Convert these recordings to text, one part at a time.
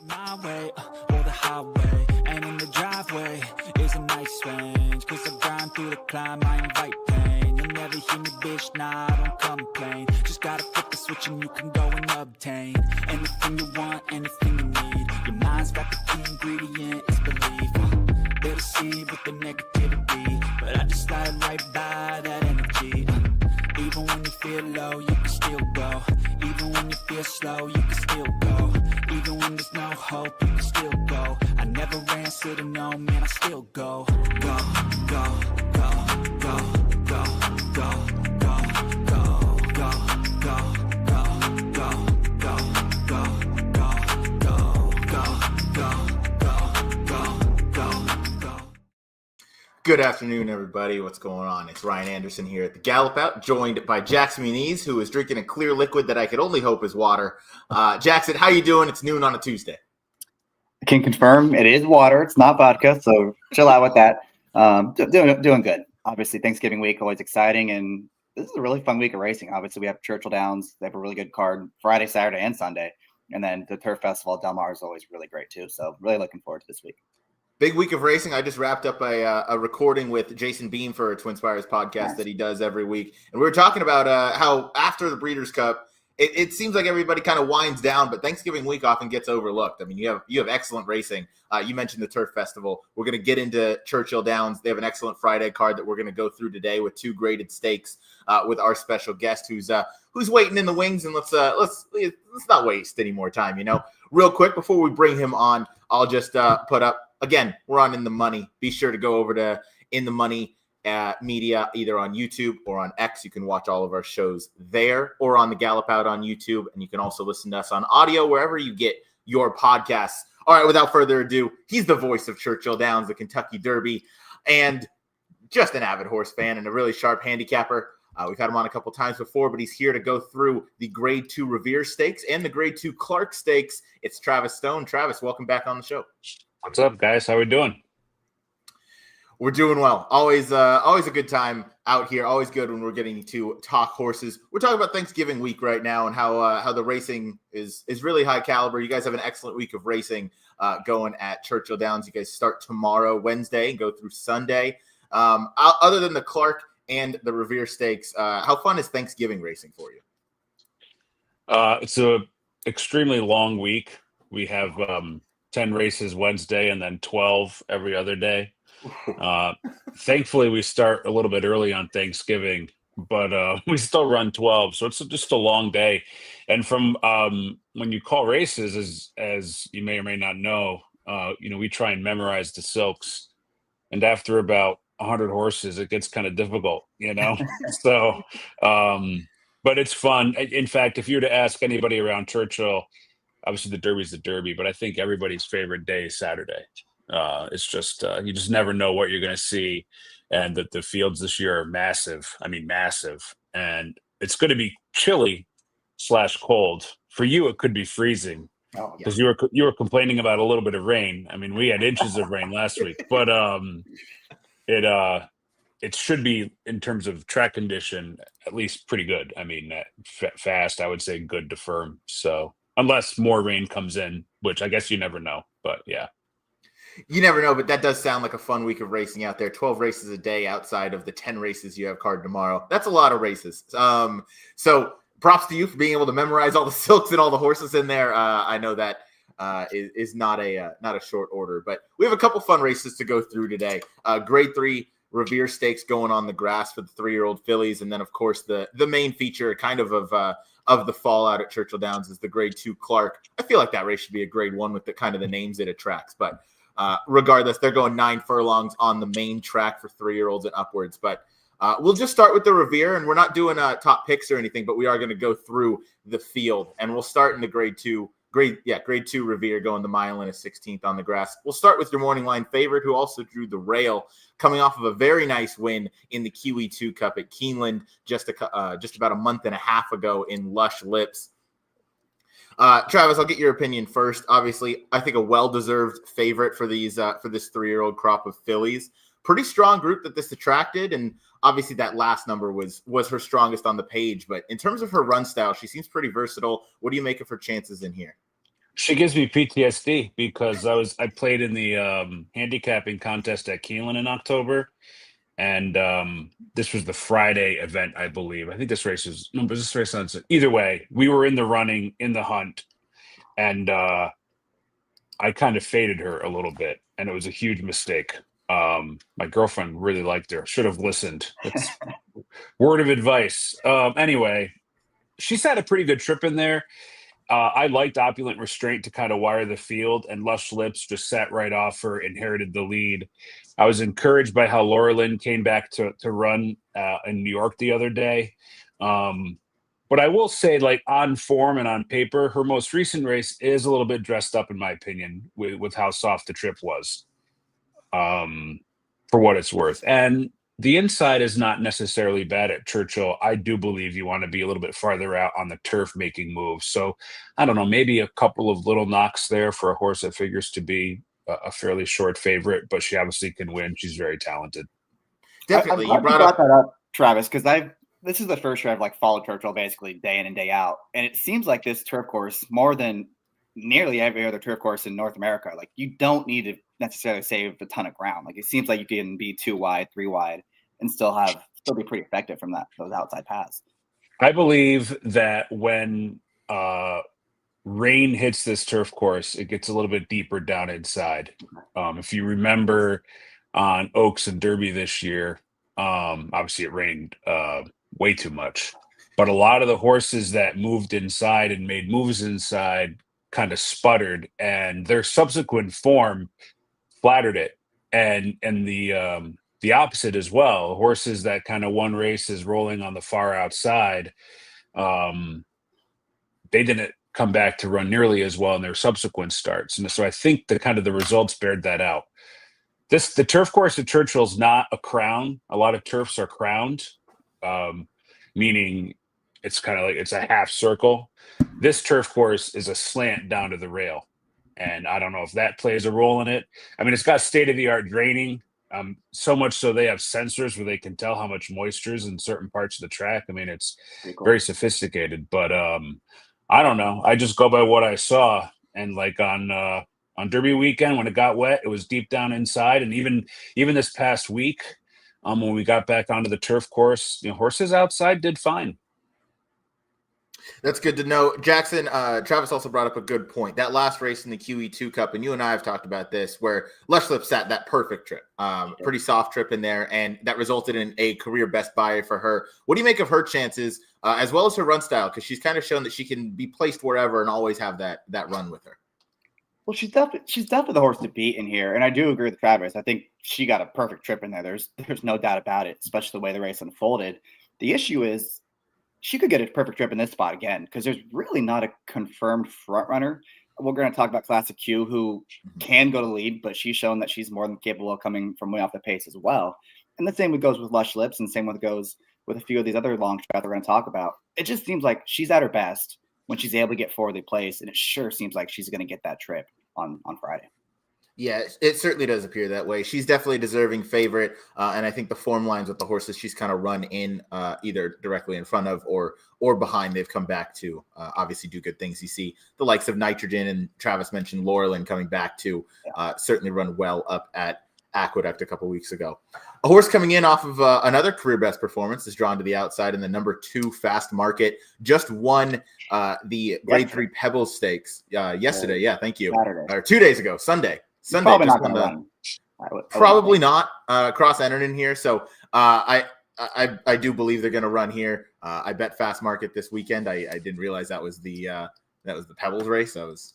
My way, or the highway, and in the driveway is a nice range. Cause I grind through the climb, I invite pain. You'll never hear me, bitch, nah, I don't complain. Just gotta flip the switch and you can go and obtain anything you want, anything you need. Your mind's got the key ingredient, it's belief. They deceive with the negativity, but I just slide right by that energy. Even when you feel low, you can still go. Even when you feel slow, you can still go. Even when there's no hope, you can still go. I never answer to no, man, I still go. Go, go, go, go, go, go, go, go, go, go, go, go, go, go. Good afternoon, everybody. What's going on? It's Ryan Anderson here at the Gallop Out, joined by Jackson Muniz, who is drinking a clear liquid that I could only hope is water. Jackson, how you doing? It's noon on a Tuesday. I can confirm it is water. It's not vodka, so chill out with that. Doing good. Obviously, Thanksgiving week, always exciting, and this is a really fun week of racing. Obviously, we have Churchill Downs. They have a really good card Friday, Saturday, and Sunday. And then the Turf Festival at Del Mar is always really great, too. So really looking forward to this week. Big week of racing. I just wrapped up a recording with Jason Beam for a Twin Spires podcast that he does every week. And we were talking about how after the Breeders' Cup, it seems like everybody kind of winds down, but Thanksgiving week often gets overlooked. I mean, you have excellent racing. You mentioned the Turf Festival. We're going to get into Churchill Downs. They have an excellent Friday card that we're going to go through today with 2 graded stakes with our special guest who's waiting in the wings. And let's not waste any more time. Real quick before we bring him on, I'll just put up. Again, we're on In the Money. Be sure to go over to In the Money media, either on YouTube or on X. You can watch all of our shows there or on the Gallop Out on YouTube. And you can also listen to us on audio wherever you get your podcasts. All right, without further ado, he's the voice of Churchill Downs, the Kentucky Derby, and just an avid horse fan and a really sharp handicapper. We've had him on a couple times before, but he's here to go through the Grade 2 Revere Stakes and the Grade 2 Clark Stakes. It's Travis Stone. Travis, welcome back on the show. What's up, guys? How we doing? We're doing well. Always a good time out here. Always good when we're getting to talk horses. We're talking about Thanksgiving week right now and how the racing is really high caliber. You guys have an excellent week of racing going at Churchill Downs. You guys start tomorrow, Wednesday, and go through Sunday. Other than the Clark and the Revere Stakes, how fun is Thanksgiving racing for you? It's a extremely long week. We have 10 races Wednesday and then 12 every other day. Thankfully, we start a little bit early on Thanksgiving, but we still run 12. So it's just a long day. And from when you call races, as you may or may not know, we try and memorize the silks. And after about 100 horses, it gets kind of difficult, So, but it's fun. In fact, if you were to ask anybody around Churchill, obviously the Derby's the Derby, but I think everybody's favorite day is Saturday. It's just you just never know what you're going to see, and that the fields this year are massive. I mean, massive, and it's going to be chilly / cold. For you, it could be freezing because you were complaining about a little bit of rain. I mean, we had inches of rain last week, but it should be, in terms of track condition, at least pretty good. I mean, fast, I would say good to firm. So. Unless more rain comes in, which I guess you never know. But, yeah. You never know, but that does sound like a fun week of racing out there. 12 races a day outside of the 10 races you have card tomorrow. That's a lot of races. So props to you for being able to memorize all the silks and all the horses in there. I know that is not a short order. But we have a couple fun races to go through today. Grade 3 Revere Stakes going on the grass for the 3-year-old fillies. And then, of course, the main feature kind of the fallout at Churchill Downs is the Grade 2 Clark. I feel like that race should be a Grade 1 with the kind of the names it attracts. But regardless, they're going 9 furlongs on the main track for 3-year-olds and upwards. But we'll just start with the Revere, and we're not doing top picks or anything, but we are going to go through the field. And we'll start in the Grade 2 Revere going the mile and a 16th on the grass. We'll start with your morning line favorite, who also drew the rail, coming off of a very nice win in the Kiwi 2 Cup at Keeneland just about a month and a half ago in Lush Lips. Travis, I'll get your opinion first. Obviously, I think a well-deserved favorite for this 3-year-old crop of fillies. Pretty strong group that this attracted, and obviously that last number was her strongest on the page. But in terms of her run style, she seems pretty versatile. What do you make of her chances in here? She gives me PTSD because I played in the handicapping contest at Keelan in October, and this was the Friday event, I believe. I think this race was no, but this race on either way. We were in the running in the hunt, and I kind of faded her a little bit, and it was a huge mistake. My girlfriend really liked her. Should have listened. That's word of advice. Anyway, she's had a pretty good trip in there. I liked Opulent Restraint to kind of wire the field, and Lush Lips just sat right off her, inherited the lead. I was encouraged by how Laura Lynn came back to run in New York the other day. But I will say, like, on form and on paper, her most recent race is a little bit dressed up, in my opinion, with how soft the trip was, for what it's worth. And the inside is not necessarily bad at Churchill. I do believe you want to be a little bit farther out on the turf making moves. So I don't know, maybe a couple of little knocks there for a horse that figures to be a fairly short favorite, but she obviously can win. She's very talented. Definitely. You brought that up, Travis, because this is the first year I've like followed Churchill basically day in and day out. And it seems like this turf course, more than nearly every other turf course in North America, like you don't need to necessarily save a ton of ground. Like it seems like you can be 2 wide, 3 wide, and still be pretty effective from those outside paths. I believe that when rain hits this turf course, it gets a little bit deeper down inside. If you remember on Oaks and Derby this year, obviously it rained way too much, but a lot of the horses that moved inside and made moves inside kind of sputtered, and their subsequent form flattered it. And the opposite as well. Horses that kind of won races rolling on the far outside, they didn't come back to run nearly as well in their subsequent starts. And so I think the results bared that out. The turf course at Churchill's not a crown. A lot of turfs are crowned, meaning it's kind of like it's a half circle. This turf course is a slant down to the rail. And I don't know if that plays a role in it. I mean, it's got state-of-the-art draining, so much so they have sensors where they can tell how much moisture is in certain parts of the track. I mean, it's Cool. very sophisticated, but I don't know. I just go by what I saw. And like on Derby weekend, when it got wet, it was deep down inside. And even this past week, when we got back onto the turf course, horses outside did fine. That's good to know. Jackson, Travis also brought up a good point. That last race in the QE2 Cup, and you and I have talked about this, where Lush Lips sat that perfect trip. Pretty soft trip in there, and that resulted in a career best buy for her. What do you make of her chances, as well as her run style? Because she's kind of shown that she can be placed wherever and always have that run with her. Well, she's definitely the horse to beat in here, and I do agree with Travis. I think she got a perfect trip in there. There's no doubt about it, especially the way the race unfolded. The issue is she could get a perfect trip in this spot again because there's really not a confirmed front runner. We're going to talk about Classic Q, who can go to lead, but she's shown that she's more than capable of coming from way off the pace as well. And the same goes with Lush Lips, and same goes with a few of these other long shots we're going to talk about. It just seems like she's at her best when she's able to get forwardly placed, and it sure seems like she's going to get that trip on Friday. Yeah, it certainly does appear that way. She's definitely a deserving favorite, and I think the form lines with the horses she's kind of run in either directly in front of or behind, they've come back to obviously do good things. You see the likes of Nitrogen, and Travis mentioned Laurelin coming back to certainly run well up at Aqueduct a couple weeks ago. A horse coming in off of another career best performance is drawn to the outside in the number 2 Fast Market. Just won the Grade 3 Pebbles Stakes yesterday. Yeah, thank you. Saturday. Or 2 days ago, Sunday. Probably just not going to run. Probably not cross-entered in here. So I do believe they're going to run here. I bet Fast Market this weekend. I didn't realize that was the Pebbles race. I was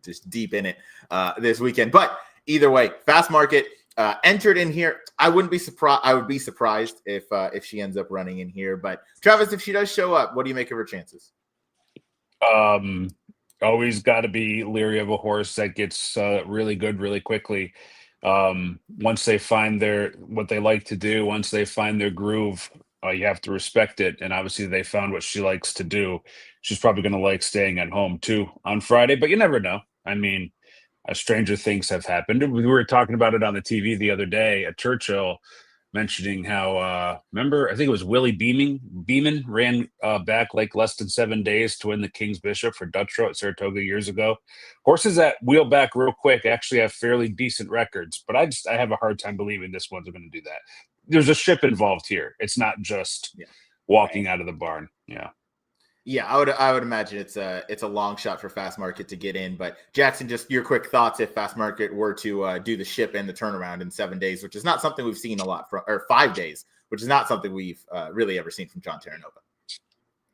just deep in it this weekend. But either way, Fast Market entered in here. I wouldn't be surprised. I would be surprised if she ends up running in here. But Travis, if she does show up, what do you make of her chances? Always got to be leery of a horse that gets really good really quickly. Once they find what they like to do, once they find their groove, you have to respect it. And obviously they found what she likes to do. She's probably going to like staying at home too on Friday, but you never know. I mean, stranger things have happened. We were talking about it on the TV the other day at Churchill. mentioning how remember, I think it was Willie Beeman ran back like less than 7 days to win the King's Bishop for Dutrow at Saratoga years ago. Horses that wheel back real quick actually have fairly decent records, but I have a hard time believing this one's going to do that. There's a ship involved here. It's not just walking out of the barn. Yeah, I would imagine it's a long shot for Fast Market to get in. But Jackson, just your quick thoughts if Fast Market were to do the ship and the turnaround in 7 days, which is not something we've seen a lot from, or 5 days, which is not something we've really ever seen from John Terranova.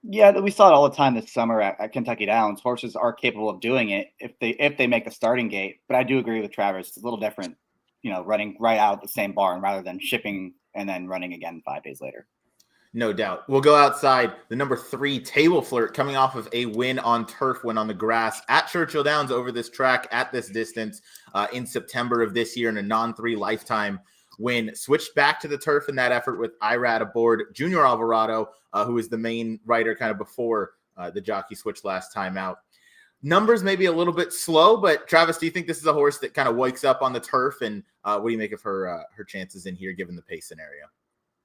Yeah, we saw it all the time this summer at Kentucky Downs. Horses are capable of doing it if they make the starting gate. But I do agree with Travis. It's a little different, running right out of the same barn rather than shipping and then running again 5 days later. No doubt. We'll go outside. The number 3 Table Flirt coming off of a win on turf, win on the grass at Churchill Downs over this track at this distance in September of this year in a non-3 lifetime win. Switched back to the turf in that effort with Irad aboard. Junior Alvarado, who was the main rider kind of before the jockey switch last time out. Numbers maybe a little bit slow, but Travis, do you think this is a horse that kind of wakes up on the turf? And what do you make of her chances in here given the pace scenario?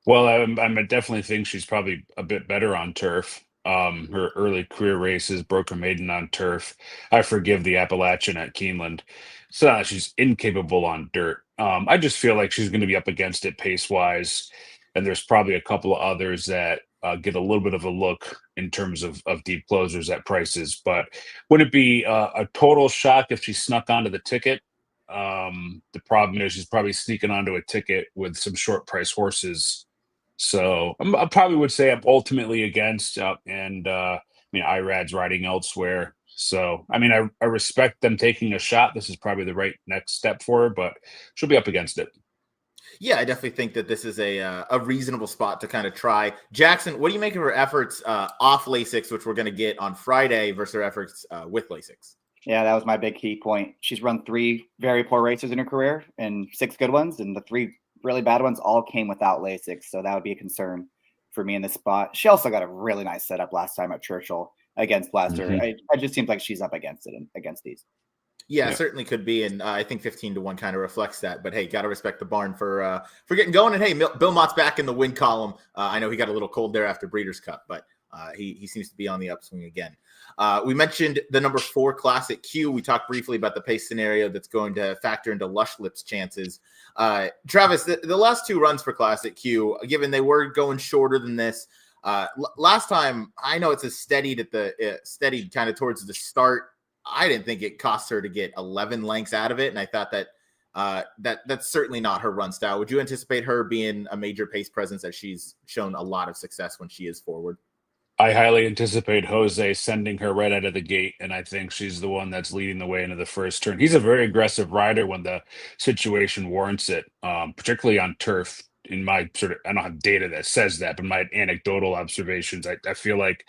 Well, I definitely think she's probably a bit better on turf. Her early career races broke her maiden on turf. I forgive the Appalachian at Keeneland. So she's incapable on dirt. I just feel like she's going to be up against it pace-wise, and there's probably a couple of others that get a little bit of a look in terms of deep closers at prices. But would it be a total shock if she snuck onto the ticket? The problem is she's probably sneaking onto a ticket with some short price horses. So I probably would say I'm ultimately against, Irad's riding elsewhere. So, I respect them taking a shot. This is probably the right next step for her, but she'll be up against it. Yeah, I definitely think that this is a reasonable spot to kind of try. Jackson, what do you make of her efforts off Lasix, which we're going to get on Friday, versus her efforts with Lasix? Yeah, that was my big key point. She's run 3 very poor races in her career and 6 good ones, and the 3 really bad ones all came without Lasix, so that would be a concern for me in this spot. She also got a really nice setup last time at Churchill against Blaster. It just seems like she's up against it against these. Yeah, it certainly could be, and I think 15-1 kind of reflects that. But hey, got to respect the barn for getting going. And hey, Bill Mott's back in the win column. I know he got a little cold there after Breeders' Cup, but he seems to be on the upswing again. We mentioned the number 4 Classic Q. We talked briefly about the pace scenario that's going to factor into Lush Lips' chances. Travis, the last 2 runs for Classic Q, given they were going shorter than this, last time, I know it's steadied kind of towards the start. I didn't think it cost her to get 11 lengths out of it, and I thought that that's certainly not her run style. Would you anticipate her being a major pace presence, as she's shown a lot of success when she is forward? I highly anticipate Jose sending her right out of the gate, and I think she's the one that's leading the way into the first turn. He's a very aggressive rider when the situation warrants it, particularly on turf. In my I don't have data that says that, but my anecdotal observations, I feel like,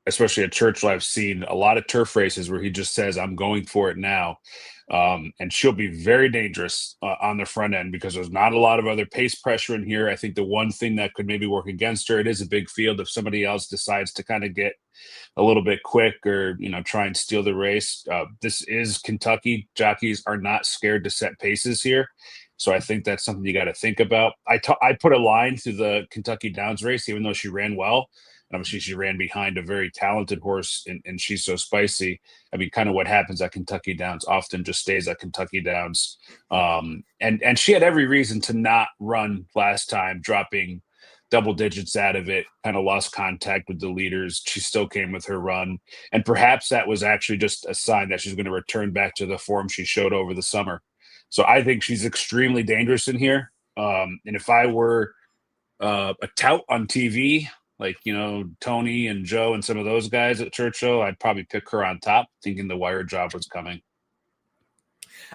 especially at Churchill, I've seen a lot of turf races where he just says, I'm going for it now. And she'll be very dangerous on the front end because there's not a lot of other pace pressure in here. I think the one thing that could maybe work against her, it is a big field. If somebody else decides to kind of get a little bit quick or, try and steal the race, this is Kentucky. Jockeys are not scared to set paces here. So I think that's something you got to think about. I put a line through the Kentucky Downs race, even though she ran well. And obviously, she ran behind a very talented horse, and she's so spicy. Kind of what happens at Kentucky Downs often just stays at Kentucky Downs. And she had every reason to not run last time, dropping double digits out of it, kind of lost contact with the leaders. She still came with her run. And perhaps that was actually just a sign that she's going to return back to the form she showed over the summer. So I think she's extremely dangerous in here. And if I were a tout on TV, like, Tony and Joe and some of those guys at Churchill, I'd probably pick her on top, thinking the wire job was coming.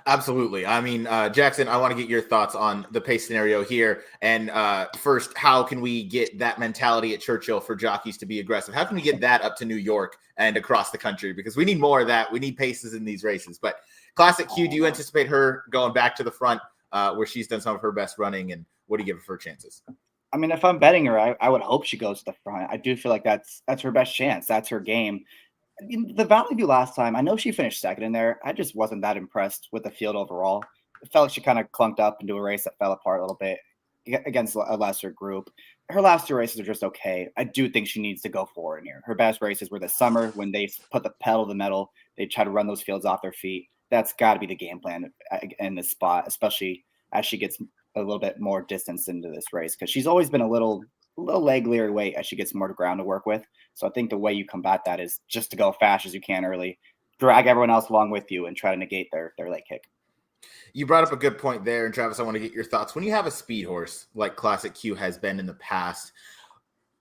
Absolutely. Jackson, I want to get your thoughts on the pace scenario here. And first, how can we get that mentality at Churchill for jockeys to be aggressive? How can we get that up to New York and across the country? Because we need more of that. We need paces in these races. But Classic Q, do you anticipate her going back to the front where she's done some of her best running? And what do you give her for chances? If I'm betting her, I would hope she goes to the front. I do feel like that's her best chance. That's her game. The Valley View last time, I know she finished second in there. I just wasn't that impressed with the field overall. It felt like she kind of clunked up into a race that fell apart a little bit. against a lesser group. Her last 2 races are just okay. I do think she needs to go forward here. Her best races were this summer when they put the pedal to the metal. They try to run those fields off their feet. That's got to be the game plan in this spot, especially as she gets a little bit more distance into this race, because she's always been a little leg leery weight as she gets more ground to work with. So I think the way you combat that is just to go fast as you can early, drag everyone else along with you, and try to negate their leg kick. You brought up a good point there, and Travis, I want to get your thoughts. When you have a speed horse like Classic Q has been in the past,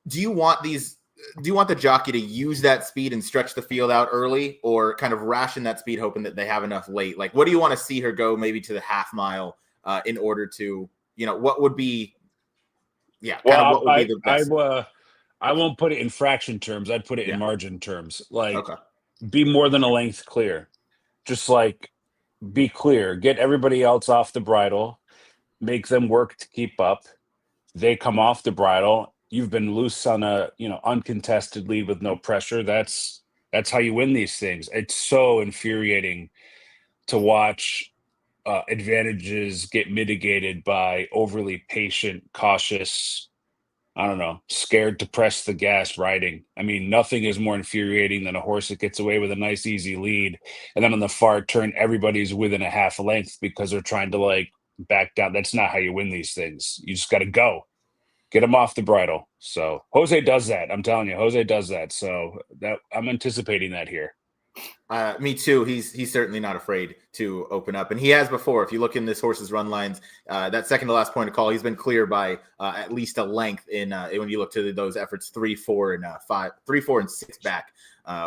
do you want the jockey to use that speed and stretch the field out early, or kind of ration that speed hoping that they have enough late? Like, what do you want to see her go maybe to the half mile in order to, what would be, what would be the best? I won't put it in fraction terms. I'd put it in margin terms. Like, okay. Be more than a length clear. Just like, be clear. Get everybody else off the bridle. Make them work to keep up. They come off the bridle. You've been loose on a uncontested lead with no pressure. That's how you win these things. It's so infuriating to watch advantages get mitigated by overly patient, cautious, scared to press the gas riding. I mean, nothing is more infuriating than a horse that gets away with a nice, easy lead, and then on the far turn, everybody's within a half length because they're trying to back down. That's not how you win these things. You just got to go. Get them off the bridle. So Jose does that. I'm telling you, Jose does that. So that I'm anticipating that here. Me too. He's certainly not afraid to open up, and he has before. If you look in this horse's run lines, that second to last point of call, he's been clear by at least a length in when you look to those efforts 3, 4, and 5, 3, 4, and 6 back,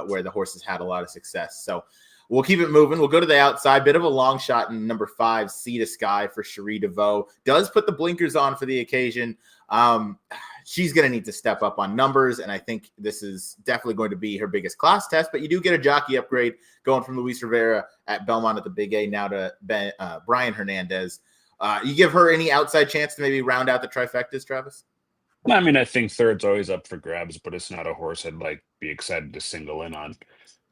where the horse has had a lot of success. So we'll keep it moving. We'll go to the outside. Bit of a long shot in number 5, Sea to Sky for Cherie DeVoe. Does put the blinkers on for the occasion. She's going to need to step up on numbers, and I think this is definitely going to be her biggest class test. But you do get a jockey upgrade going from Luis Rivera at Belmont at the Big A now to Brian Hernandez. You give her any outside chance to maybe round out the trifectas, Travis? I mean, I think third's always up for grabs, but it's not a horse I'd be excited to single in on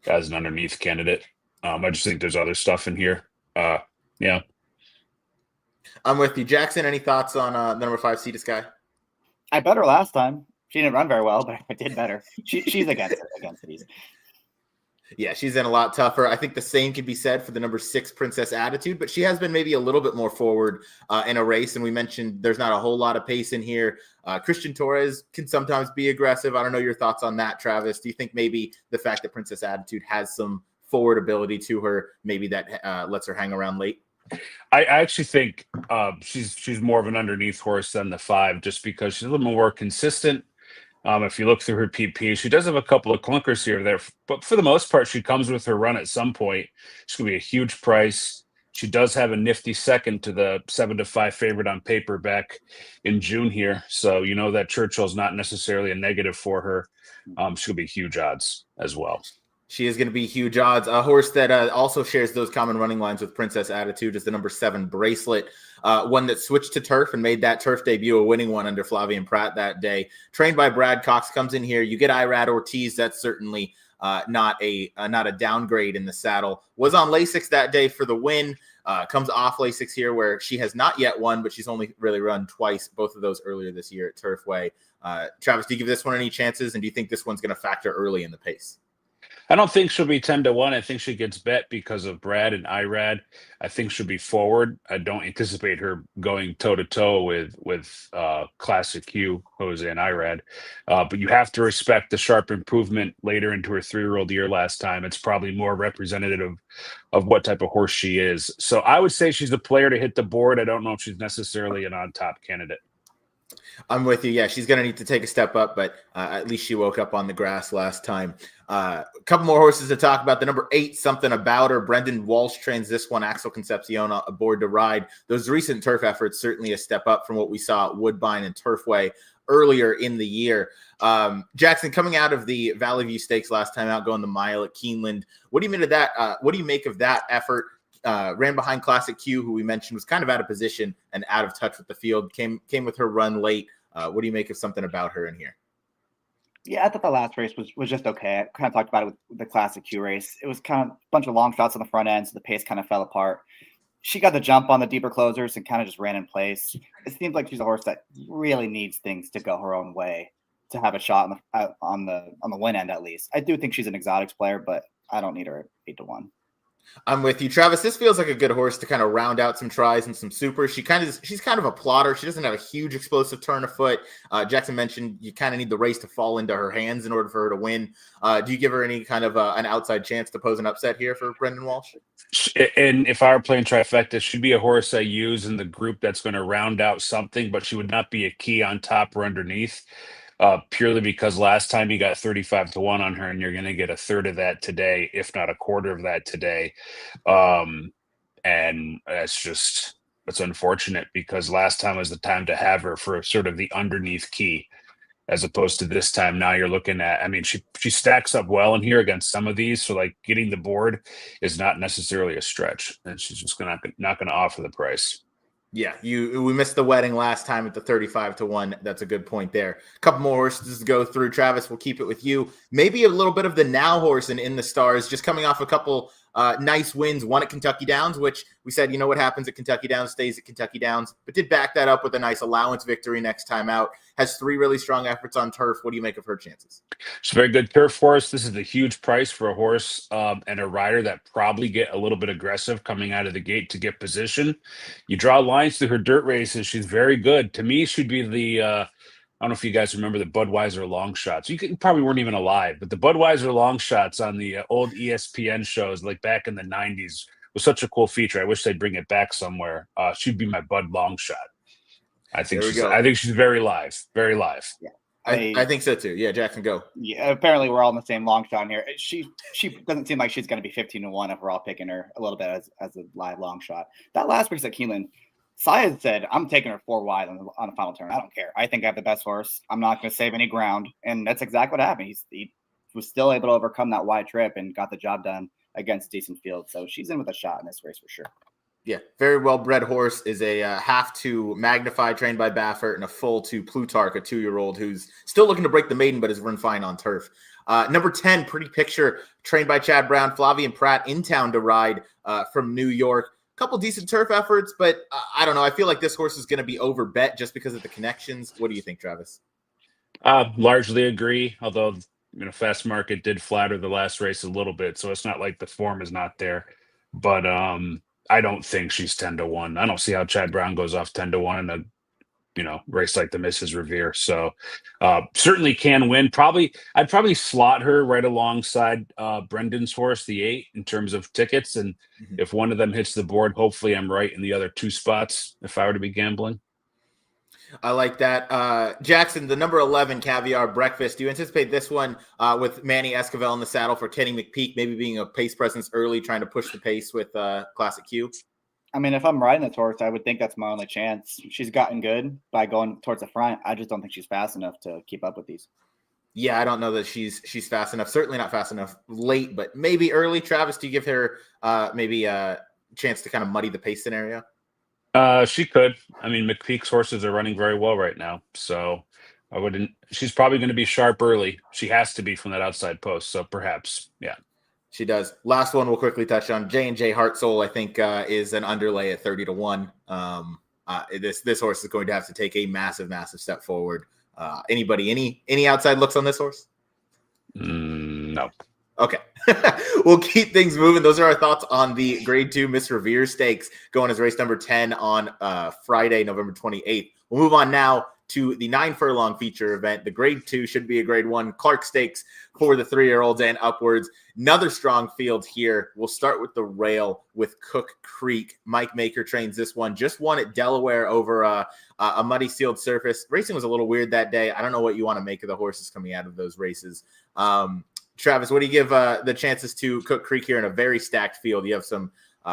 as an underneath candidate. I just think there's other stuff in here. Yeah. I'm with you. Jackson, any thoughts on number 5, Sea to Sky? I bet her last time. She didn't run very well, but I did better. She's against it easy. Yeah, she's in a lot tougher. I think the same can be said for the number 6, Princess Attitude, but she has been maybe a little bit more forward in a race. And we mentioned there's not a whole lot of pace in here. Christian Torres can sometimes be aggressive. I don't know your thoughts on that, Travis. Do you think maybe the fact that Princess Attitude has some forward ability to her, maybe that lets her hang around late? I actually think she's more of an underneath horse than the 5, just because she's a little more consistent. If you look through her PP, she does have a couple of clunkers here or there, but for the most part, she comes with her run at some point. She's going to be a huge price. She does have a nifty second to the 7-5 favorite on paper back in June here. So you know that Churchill's not necessarily a negative for her. She'll be huge odds as well. She is going to be huge odds. A horse that also shares those common running lines with Princess Attitude is the number 7 Bracelet, one that switched to turf and made that turf debut a winning one under Flavian Pratt that day. Trained by Brad Cox, comes in here. You get Irad Ortiz. That's certainly not a downgrade in the saddle. Was on Lasix that day for the win. Comes off Lasix here where she has not yet won, but she's only really run twice, both of those earlier this year at Turfway. Travis, do you give this one any chances, and do you think this one's going to factor early in the pace? I don't think she'll be 10-1. I think she gets bet because of Brad and Irad. I think she'll be forward. I don't anticipate her going toe-to-toe with Classic Q, Jose, and Irad. But you have to respect the sharp improvement later into her 3-year-old year last time. It's probably more representative of what type of horse she is. So I would say she's a player to hit the board. I don't know if she's necessarily an on-top candidate. I'm with you. Yeah, she's going to need to take a step up, but at least she woke up on the grass last time. A couple more horses to talk about. The number 8, Something About Her. Brendan Walsh trains this one. Axel Concepcion aboard to ride. Those recent turf efforts, certainly a step up from what we saw at Woodbine and Turfway earlier in the year. Jackson, coming out of the Valley View Stakes last time out, going the mile at Keeneland. What do you make of that? What do you make of that effort? Ran behind Classic Q, who we mentioned was kind of out of position and out of touch with the field. Came with her run late. What do you make of Something About Her in here? Yeah, I thought the last race was just okay. I kind of talked about it with the Classic Q race. It was kind of a bunch of long shots on the front end, so the pace kind of fell apart. she got the jump on the deeper closers and kind of just ran in place. It seems like she's a horse that really needs things to go her own way to have a shot on the win end at least. I do think she's an exotics player, but I don't need her at 8-1. I'm with you, Travis. This feels like a good horse to kind of round out some tries and some supers. She's kind of a plotter. She doesn't have a huge explosive turn of foot. Jackson mentioned you kind of need the race to fall into her hands in order for her to win. Do you give her any kind of an outside chance to pose an upset here for Brendan Walsh? And if I were playing trifecta, she'd be a horse I use in the group that's going to round out something, but she would not be a key on top or underneath. Purely because last time you got 35-1 on her, and you're going to get a third of that today, if not a quarter of that today. And it's unfortunate because last time was the time to have her for sort of the underneath key, as opposed to this time. Now you're looking at, I mean, she stacks up well in here against some of these. So like getting the board is not necessarily a stretch, and she's just not going to offer the price. Yeah, we missed the wedding last time at the 35-1. That's a good point there. A couple more horses to go through. Travis, we'll keep it with you. Maybe a little bit of the now horse in the stars, just coming off a couple nice wins. One at Kentucky Downs, which we said, you know what happens at Kentucky Downs stays at Kentucky Downs, but did back that up with a nice allowance victory next time out. Has 3 really strong efforts on turf. What do you make of her chances? It's a very good turf horse. This is a huge price for a horse and a rider that probably get a little bit aggressive coming out of the gate to get position. You draw lines through her dirt races. She's very good. To me, she'd be the I don't know if you guys remember the Budweiser long shots. You probably weren't even alive, but the Budweiser long shots on the old ESPN shows, like back in the 90s, was such a cool feature. I wish they'd bring it back somewhere. She'd be my Bud long shot. I think she's very live, very live. Yeah, I think so too. Yeah, Jackson, go. Yeah, apparently we're all in the same long shot here. She doesn't seem like she's going to be 15-1 if we're all picking her a little bit as a live long shot. That last race at Keeneland, Syed said, I'm taking her 4 wide on the final turn. I don't care. I think I have the best horse. I'm not going to save any ground. And that's exactly what happened. He was still able to overcome that wide trip and got the job done against decent field. So she's in with a shot in this race for sure. Yeah, very well-bred horse. Is a half to Magnify, trained by Baffert, and a full to Plutarch, a 2-year-old who's still looking to break the maiden, but has run fine on turf. Number 10, Pretty Picture, trained by Chad Brown. Flavian Pratt in town to ride from New York. Couple decent turf efforts, but I don't know. I feel like this horse is going to be overbet just because of the connections. What do you think, Travis? Largely agree, although Fast Market did flatter the last race a little bit, so it's not like the form is not there. But I don't think she's 10-1. I don't see how Chad Brown goes off 10-1 in a race like the Mrs. Revere. So certainly can win. I'd probably slot her right alongside Brendan's horse, the 8, in terms of tickets. And if one of them hits the board, hopefully I'm right in the other 2 spots if I were to be gambling. I like that. Jackson, the number 11 Caviar Breakfast. Do you anticipate this one with Manny Esquivel in the saddle for Kenny McPeak, maybe being a pace presence early, trying to push the pace with Classic Q? I mean, if I'm riding this horse, I would think that's my only chance. She's gotten good by going towards the front. I just don't think she's fast enough to keep up with these. Yeah, I don't know that she's fast enough. Certainly not fast enough late, but maybe early. Travis, do you give her maybe a chance to kind of muddy the pace scenario? She could. I mean, McPeak's horses are running very well right now, so I wouldn't. She's probably going to be sharp early. She has to be from that outside post, so perhaps, yeah. She does. Last one we'll quickly touch on. J&J Heart Soul, I think, is an underlay at 30-1. This horse is going to have to take a massive step forward. Any outside looks on this horse? No. Okay. We'll keep things moving. Those are our thoughts on the Grade 2 Miss Revere Stakes going as race number 10 on Friday, November 28th. We'll move on now to the 9 furlong feature event. The Grade 2 should be a Grade 1 Clark Stakes for the 3-year-olds and upwards. Another strong field here. We'll start with the rail with Cook Creek. Mike Maker trains this one. Just won at Delaware over a muddy sealed surface. Racing was a little weird that day. I don't know what you want to make of the horses coming out of those races. Travis, what do you give the chances to Cook Creek here in a very stacked field? You have some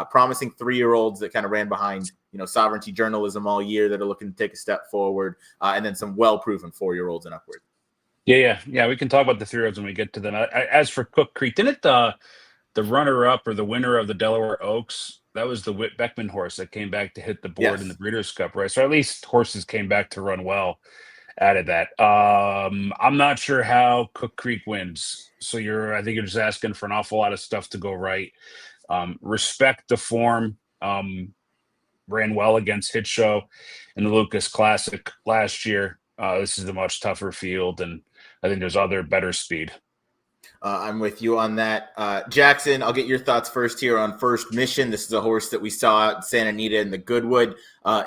promising 3-year-olds that kind of ran behind, Sovereignty Journalism all year that are looking to take a step forward, and then some well-proven 4-year-olds and upward. Yeah. We can talk about the 3-year-olds when we get to them. As for Cook Creek, didn't the runner-up or the winner of the Delaware Oaks, that was the Whit Beckman horse that came back to hit the board in the Breeders' Cup, right? So at least horses came back to run well out of that. I'm not sure how Cook Creek wins. So I think you're just asking for an awful lot of stuff to go right. Respect the form. ran well against Hit Show in the Lucas Classic last year. This is a much tougher field, and I think there's other better speed. I'm with you on that. Jackson, I'll get your thoughts first here on First Mission. This is a horse that we saw out in Santa Anita in the Goodwood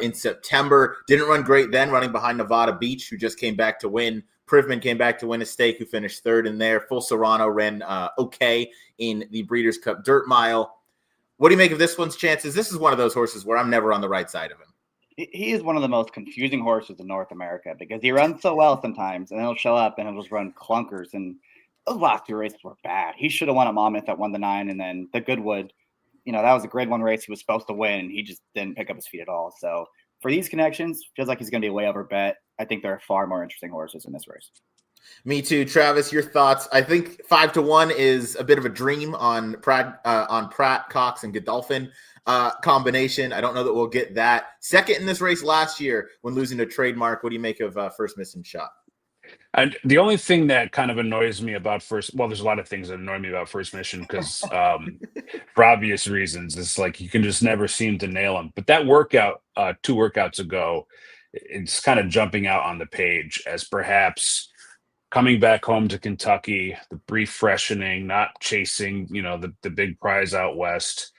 in September. Didn't run great then, running behind Nevada Beach, who just came back to win. Privman came back to win a stake, who finished third in there. Full Serrano ran okay in the Breeders' Cup Dirt Mile. What do you make of this one's chances? This is one of those horses where I'm never on the right side of him. He is one of the most confusing horses in North America because he runs so well sometimes, and he'll show up and he'll just run clunkers. And those last 2 races were bad. He should have won at Monmouth at 1-9, and then the Goodwood, that was a grade 1 race he was supposed to win, and he just didn't pick up his feet at all. So for these connections, feels like he's going to be a way over bet. I think there are far more interesting horses in this race. Me too, Travis. Your thoughts? I think 5-1 is a bit of a dream on Pratt, Cox, and Godolphin combination. I don't know that we'll get that. Second in this race last year when losing to Trademark. What do you make of First Missing Shot? And the only thing that kind of annoys me about there's a lot of things that annoy me about First Mission because for obvious reasons, it's like you can just never seem to nail them. But that workout 2 workouts ago, it's kind of jumping out on the page as perhaps coming back home to Kentucky, the brief freshening, not chasing, the big prize out west.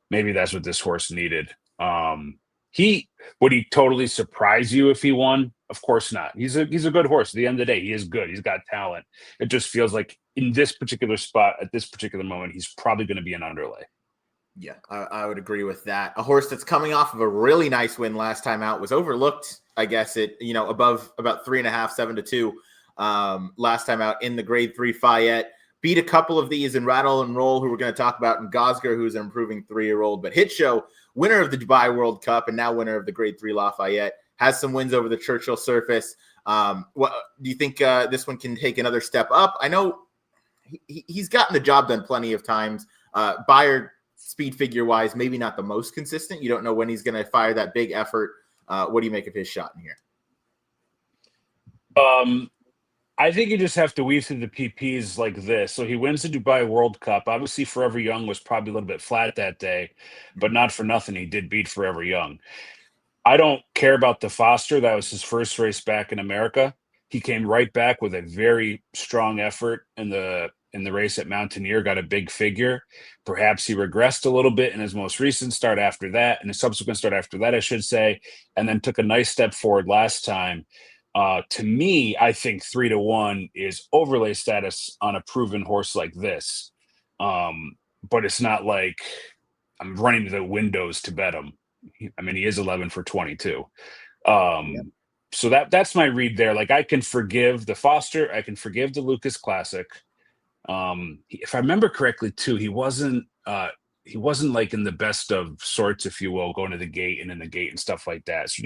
Maybe that's what this horse needed. Would he totally surprise you if he won? Of course not. He's a good horse. At the end of the day, he is good. He's got talent. It just feels like in this particular spot at this particular moment, he's probably going to be an underlay. Yeah, I would agree with that. A horse that's coming off of a really nice win last time out was overlooked, I guess, above about 3.5, 7-2 last time out in the Grade 3 Fayette. Beat a couple of these in Rattle and Roll, who we're going to talk about, and Gosger, who's an improving 3-year-old. But Hit Show, winner of the Dubai World Cup and now winner of the Grade 3 Lafayette, has some wins over the Churchill surface. What do you think this one can take another step up? I know he's gotten the job done plenty of times. Beyer, speed figure-wise, maybe not the most consistent. You don't know when he's going to fire that big effort. What do you make of his shot in here? I think you just have to weave through the PPs like this. So he wins the Dubai World Cup. Obviously, Forever Young was probably a little bit flat that day, but not for nothing. He did beat Forever Young. I don't care about the Foster. That was his first race back in America. He came right back with a very strong effort in the race at Mountaineer, got a big figure. Perhaps he regressed a little bit in his most recent start after that, and his subsequent start after that, I should say, and then took a nice step forward last time. To me, I think 3-1 is overlay status on a proven horse like this. But it's not like I'm running to the windows to bet him. I mean, he is 11 for 22. So that's my read there. Like, I can forgive the Foster. I can forgive the Lucas Classic. If I remember correctly, too, he wasn't like in the best of sorts, if you will, going to the gate and in the gate and stuff like that. So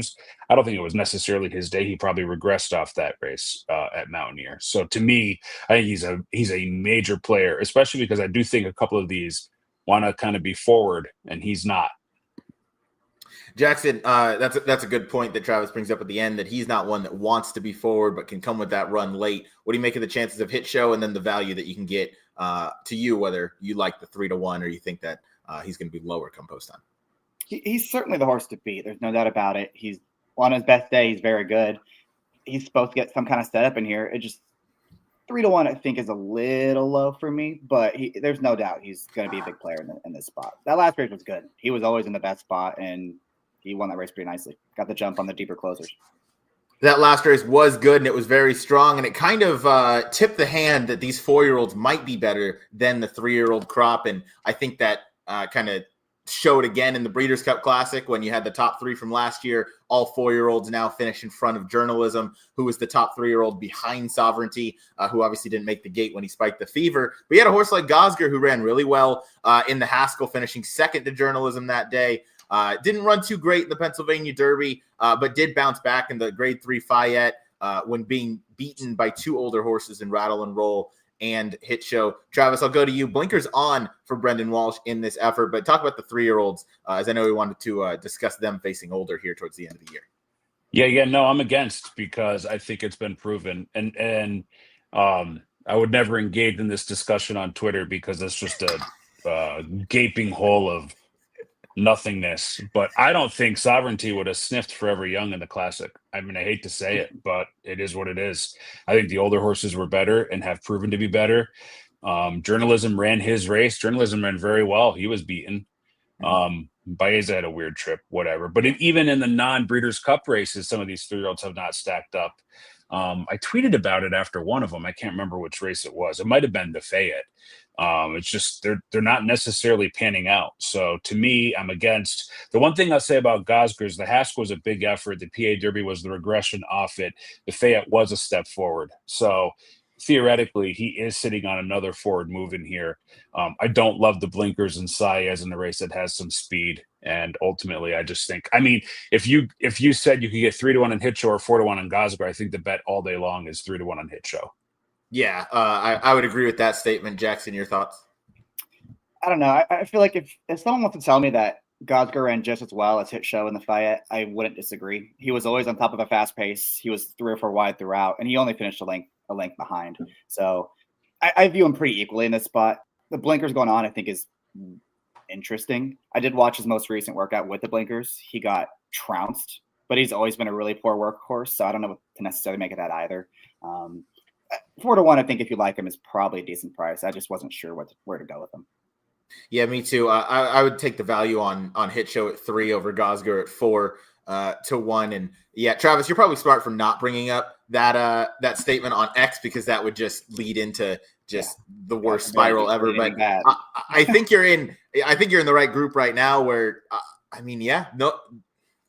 I don't think it was necessarily his day. He probably regressed off that race at Mountaineer. So to me, I think he's a major player, especially because I do think a couple of these want to kind of be forward, and he's not. Jackson, that's a good point that Travis brings up at the end, that he's not one that wants to be forward but can come with that run late. What do you make of the chances of Hit Show and then the value that you can get to you, whether you like the 3-1 or you think that he's going to be lower come post time? He's certainly the horse to beat. There's no doubt about it. He's on his best day. He's very good. He's supposed to get some kind of setup in here. It just 3-1, I think, is a little low for me, but there's no doubt he's going to be a big player in this spot. That last race was good. He was always in the best spot, and he won that race pretty nicely. Got the jump on the deeper closers. That last race was good, and it was very strong, and it kind of tipped the hand that these 4-year-olds might be better than the 3-year-old crop, and I think that kind of showed again in the Breeders' Cup Classic when you had the top 3 from last year. All 4-year-olds now finish in front of Journalism, who was the top 3-year-old behind Sovereignty, who obviously didn't make the gate when he spiked the fever. But you had a horse like Gosger who ran really well in the Haskell, finishing second to Journalism that day. Didn't run too great in the Pennsylvania Derby, but did bounce back in the Grade 3 Fayette when being beaten by 2 older horses in Rattle and Roll and Hit Show. Travis, I'll go to you. Blinkers on for Brendan Walsh in this effort, but talk about the 3-year-olds, as I know we wanted to discuss them facing older here towards the end of the year. Yeah, no, I'm against, because I think it's been proven. And I would never engage in this discussion on Twitter because it's just a gaping hole of nothingness. But I don't think Sovereignty would have sniffed Forever Young in the Classic. I mean, I hate to say it, but it is what it is. I think the older horses were better and have proven to be better. Journalism ran his race. Journalism ran very well. He was beaten. Baeza had a weird trip, whatever. But even in the non-Breeders' Cup races, some of these 3-year-olds have not stacked up. I tweeted about it after one of them. I can't remember which race it was. It might have been the Fayette. It's just they're not necessarily panning out. So to me, I'm against. The one thing I'll say about Gosger is the Haskell was a big effort. The PA Derby was the regression off it. The Fayette was a step forward. So theoretically, he is sitting on another forward move in here. I don't love the blinkers and Saez in the race that has some speed. And ultimately, I just think, I mean, if you said you could get 3-1 on Hit Show or 4-1 on Gosger, I think the bet all day long is 3-1 on Hit Show. Yeah, I would agree with that statement. Jackson, your thoughts? I don't know. I feel like if someone wants to tell me that Gosger ran just as well as Hit Show in the Fayette, I wouldn't disagree. He was always on top of a fast pace. He was 3 or 4 wide throughout, and he only finished a length behind. So I view him pretty equally in this spot. The blinkers going on, I think, is interesting. I did watch his most recent workout with the blinkers. He got trounced, but he's always been a really poor workhorse, so I don't know what to necessarily make of that either. 4-1, I think if you like him, is probably a decent price. I just wasn't sure where to go with him. Yeah, me too. I would take the value on Hit Show at 3 over Gosger at 4-1. And yeah, Travis, you're probably smart for not bringing up that statement on X, because that would just lead into just the worst spiral ever. But I think you're in the right group right now. Where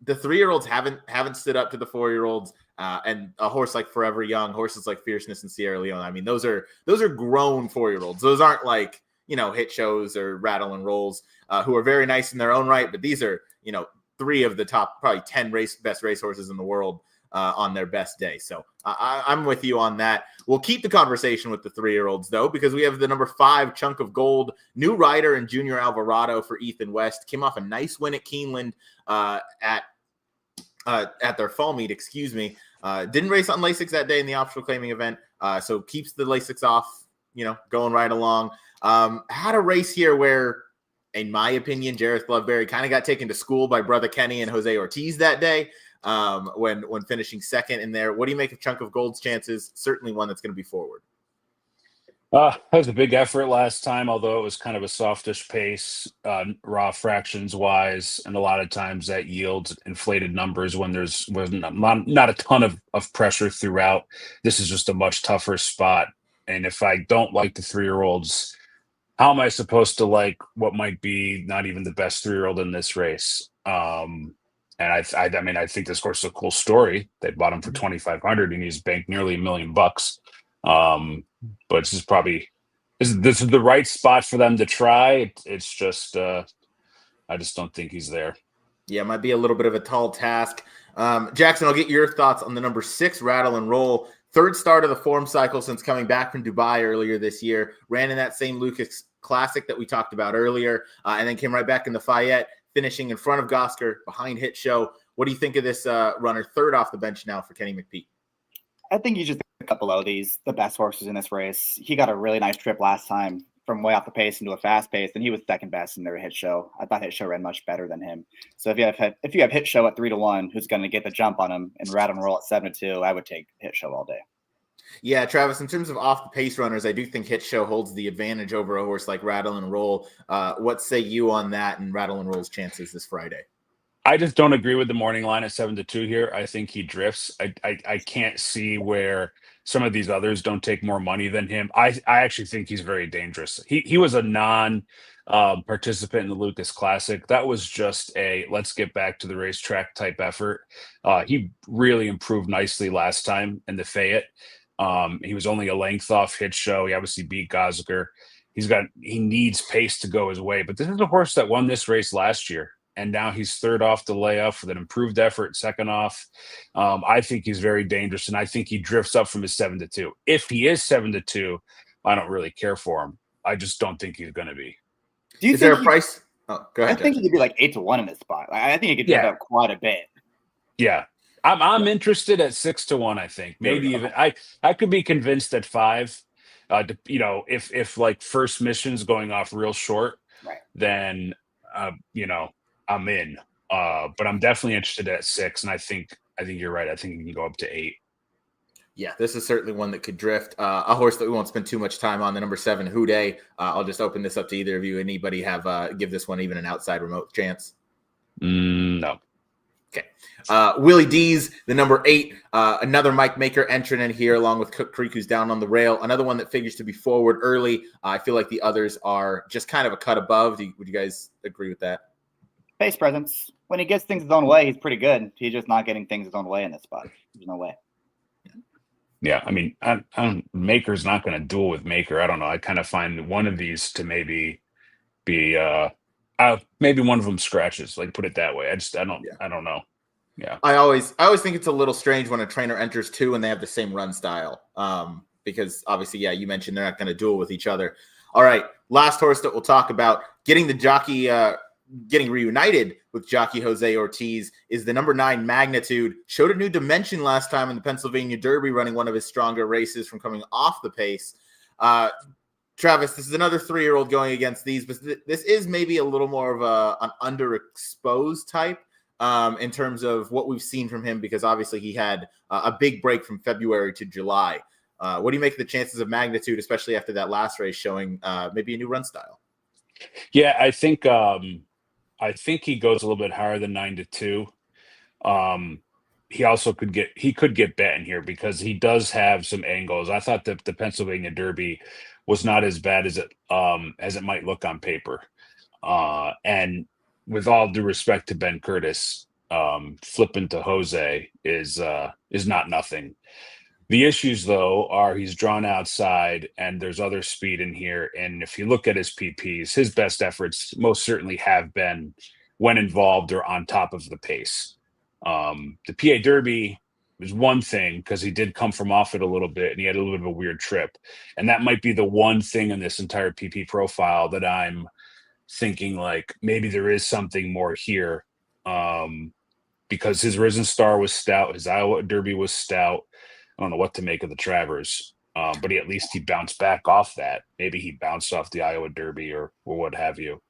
the 3-year-olds haven't stood up to the 4-year-olds. And a horse like Forever Young, horses like Fierceness and Sierra Leone. I mean, those are grown 4-year-olds. Those aren't like, Hit Shows or Rattle and Rolls, who are very nice in their own right. But these are, 3 of the top probably 10 best racehorses in the world on their best day. So I'm with you on that. We'll keep the conversation with the 3-year-olds though, because we have the number 5 Chunk of Gold, new rider and Junior Alvarado for Ethan West. Came off a nice win at Keeneland at their fall meet. Didn't race on Lasix that day in the optional claiming event, so keeps the Lasix off, going right along. Had a race here where, in my opinion, Jareth Loveberry kind of got taken to school by Brother Kenny and Jose Ortiz that day when finishing second in there. What do you make of Chunk of Gold's chances? Certainly one that's going to be forward. That was a big effort last time, although it was kind of a softish pace, raw fractions wise, and a lot of times that yields inflated numbers when there's not a ton of pressure throughout. This is just a much tougher spot. And if I don't like the 3-year-olds, how am I supposed to like what might be not even the best 3-year-old in this race? And I think this horse is a cool story. They bought him for $2,500 and he's banked nearly $1 million. But this is the right spot for them to try. It's just I just don't think he's there. Yeah, it might be a little bit of a tall task. Jackson, I'll get your thoughts on the number 6 Rattle and Roll. 3rd start of the form cycle since coming back from Dubai earlier this year. Ran in that same Lucas Classic that we talked about earlier, and then came right back in the Fayette, finishing in front of Gosger, behind Hit Show. What do you think of this runner, 3rd off the bench now for Kenny McPeak? I think he's just a couple below the best horses in this race. He got a really nice trip last time from way off the pace into a fast pace, and he was second best in their Hit Show. I thought Hit Show ran much better than him. So if you have Hit Show at 3-1, who's going to get the jump on him, and Rattle and Roll at 7-2, I would take Hit Show all day. Yeah, Travis, in terms of off the pace runners, I do think Hit Show holds the advantage over a horse like Rattle and Roll. What say you on that and Rattle and Roll's chances this Friday? I just don't agree with the morning line at 7-2 here. I think he drifts. I can't see where some of these others don't take more money than him. I actually think he's very dangerous. He was a participant in the Lucas Classic. That was just a let's get back to the racetrack type effort. He really improved nicely last time in the Fayette. He was only a length off Hit Show. He obviously beat Gosger. He needs pace to go his way. But this is a horse that won this race last year. And now he's 3rd off the layoff with an improved effort, 2nd off. I think he's very dangerous, and I think he drifts up from his 7-2. If he is 7-2, I don't really care for him. I just don't think he's going to be. Is there a price? Oh, go ahead. I think he could be like 8-1 in this spot. I think he could drift up quite a bit. Yeah. I'm interested at 6-1, I think. Maybe even I could be convinced at 5. If like first mission's going off real short, right, then I'm in. But I'm definitely interested at 6, and I think you're right. I think you can go up to 8. Yeah, this is certainly one that could drift. A horse that we won't spend too much time on, the number 7, Houday. I'll just open this up to either of you. Anybody have give this one even an outside remote chance? No. Okay. Willie D's, the number 8, another Mike Maker entrant in here, along with Cook Creek, who's down on the rail. Another one that figures to be forward early. I feel like the others are just kind of a cut above. Would you guys agree with that? Base presence. When he gets things his own way, he's pretty good. He's just not getting things his own way in this spot. There's no way. Yeah, I mean, Maker's not going to duel with Maker. I don't know. I kind of find one of these to maybe be maybe one of them scratches. Like, put it that way. I don't know. Yeah, I always think it's a little strange when a trainer enters 2 and they have the same run style. Because obviously, yeah, you mentioned they're not going to duel with each other. All right, last horse that we'll talk about, getting the jockey. Getting reunited with jockey Jose Ortiz is the number 9 Magnitude. Showed a new dimension last time in the Pennsylvania Derby, running one of his stronger races from coming off the pace. Travis, this is another 3-year-old going against these, but this is maybe a little more of an underexposed type in terms of what we've seen from him, because obviously he had a big break from February to July. What do you make of the chances of Magnitude, especially after that last race showing maybe a new run style? Yeah, I think he goes a little bit higher than 9-2. He also could get bet in here because he does have some angles. I thought that the Pennsylvania Derby was not as bad as it might look on paper. And with all due respect to Ben Curtis, flipping to Jose is not nothing. The issues, though, are he's drawn outside and there's other speed in here. And if you look at his PPs, his best efforts most certainly have been when involved or on top of the pace. The PA Derby was one thing because he did come from off it a little bit and he had a little bit of a weird trip. And that might be the one thing in this entire PP profile that I'm thinking like maybe there is something more here because his Risen Star was stout. His Iowa Derby was stout. I don't know what to make of the Travers, but at least he bounced back off that. Maybe he bounced off the Iowa Derby or what have you.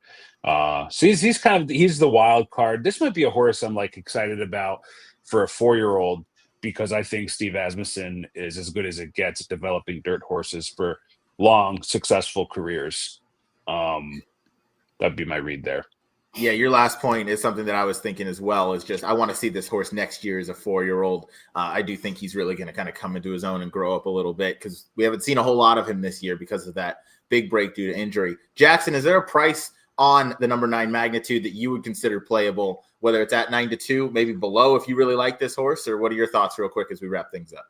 So he's the wild card. This might be a horse I'm like excited about for a 4-year-old because I think Steve Asmussen is as good as it gets at developing dirt horses for long, successful careers. That'd be my read there. Yeah, your last point is something that I was thinking as well. Is just I want to see this horse next year as a 4-year-old. I do think he's really going to kind of come into his own and grow up a little bit because we haven't seen a whole lot of him this year because of that big break due to injury. Jackson, is there a price on the number 9 Magnitude that you would consider playable, whether it's at 9-2, maybe below if you really like this horse, or what are your thoughts real quick as we wrap things up?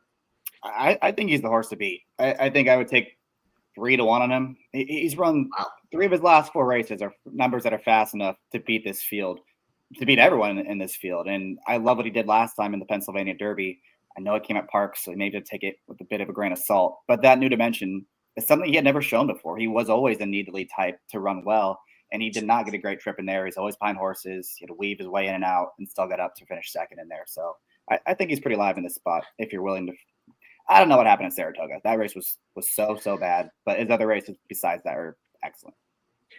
I think he's the horse to beat. I think I would take 3-1 on him. He's run 3 of his last 4 races are numbers that are fast enough to beat this field, to beat everyone in this field. And I love what he did last time in the Pennsylvania Derby. I know it came at Parks, so maybe to take it with a bit of a grain of salt. But that new dimension is something he had never shown before. He was always a needly type to run well, and he did not get a great trip in there. He's always behind horses. He had to weave his way in and out and still got up to finish second in there. So I think he's pretty live in this spot if you're willing to. I don't know what happened in Saratoga. That race was so bad, but his other races besides that are excellent.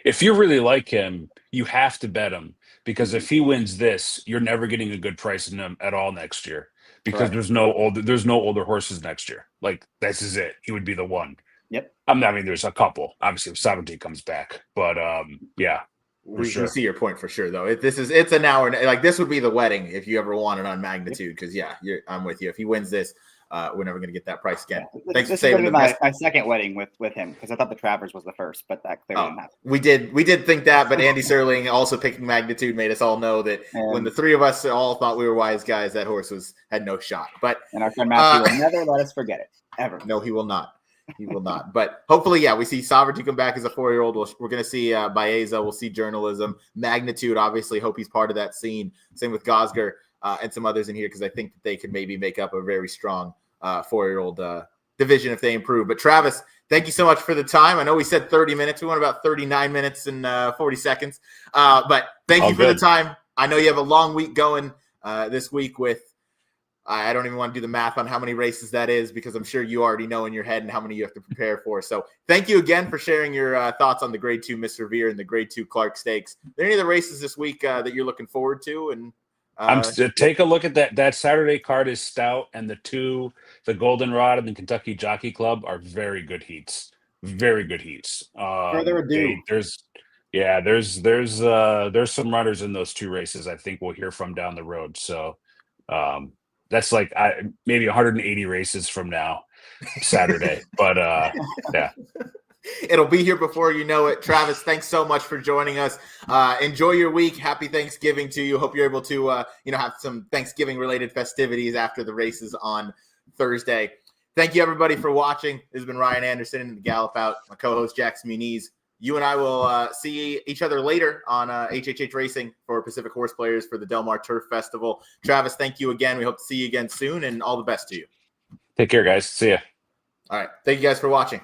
If you really like him, you have to bet him because if he wins this, you're never getting a good price in him at all next year because there's no older horses next year. Like this is it. He would be the one. Yep. I mean, there's a couple. Obviously, if Sovereignty comes back, but yeah. We see your point for sure, though. It's an hour. Like this would be the wedding if you ever wanted on Magnitude. Because I'm with you. If he wins this, we're never going to get that price again. Thanks for saving my second wedding with him because I thought the Travers was the first, but that clearly didn't happen. We did think that, but Andy Serling also picking Magnitude made us all know that when the 3 of us all thought we were wise guys, that horse had no shot. But and our friend Matthew will never let us forget it ever. No, he will not. He will not. But hopefully, we see Sovereignty come back as a 4-year-old. We're going to see Baeza. We'll see journalism. Magnitude, obviously, hope he's part of that scene. Same with Gosger and some others in here because I think that they could maybe make up a very strong 4-year-old division if they improve. But Travis, thank you so much for the time. I know we said 30 minutes. We went about 39 minutes and 40 seconds. But thank you for the time. I know you have a long week going this week with I don't even want to do the math on how many races that is because I'm sure you already know in your head and how many you have to prepare for. So thank you again for sharing your thoughts on the Grade 2 Miss Revere and the Grade 2 Clark Stakes. Are there any other races this week that you're looking forward to? And take a look at that Saturday card is stout, and the Goldenrod and the Kentucky Jockey Club are very good heats. Very good heats. Further ado. There's some runners in those two races I think we'll hear from down the road. So that's like maybe 180 races from now, Saturday. But yeah. It'll be here before you know it. Travis, thanks so much for joining us. Enjoy your week. Happy Thanksgiving to you. Hope you're able to have some Thanksgiving-related festivities after the races on Thursday. Thank you, everybody, for watching. This has been Ryan Anderson and the Gallop Out. My co-host, Jax Muniz. You and I will see each other later on HHH Racing for Pacific Horse Players for the Del Mar Turf Festival. Travis, thank you again. We hope to see you again soon, and all the best to you. Take care, guys. See ya. All right. Thank you guys for watching.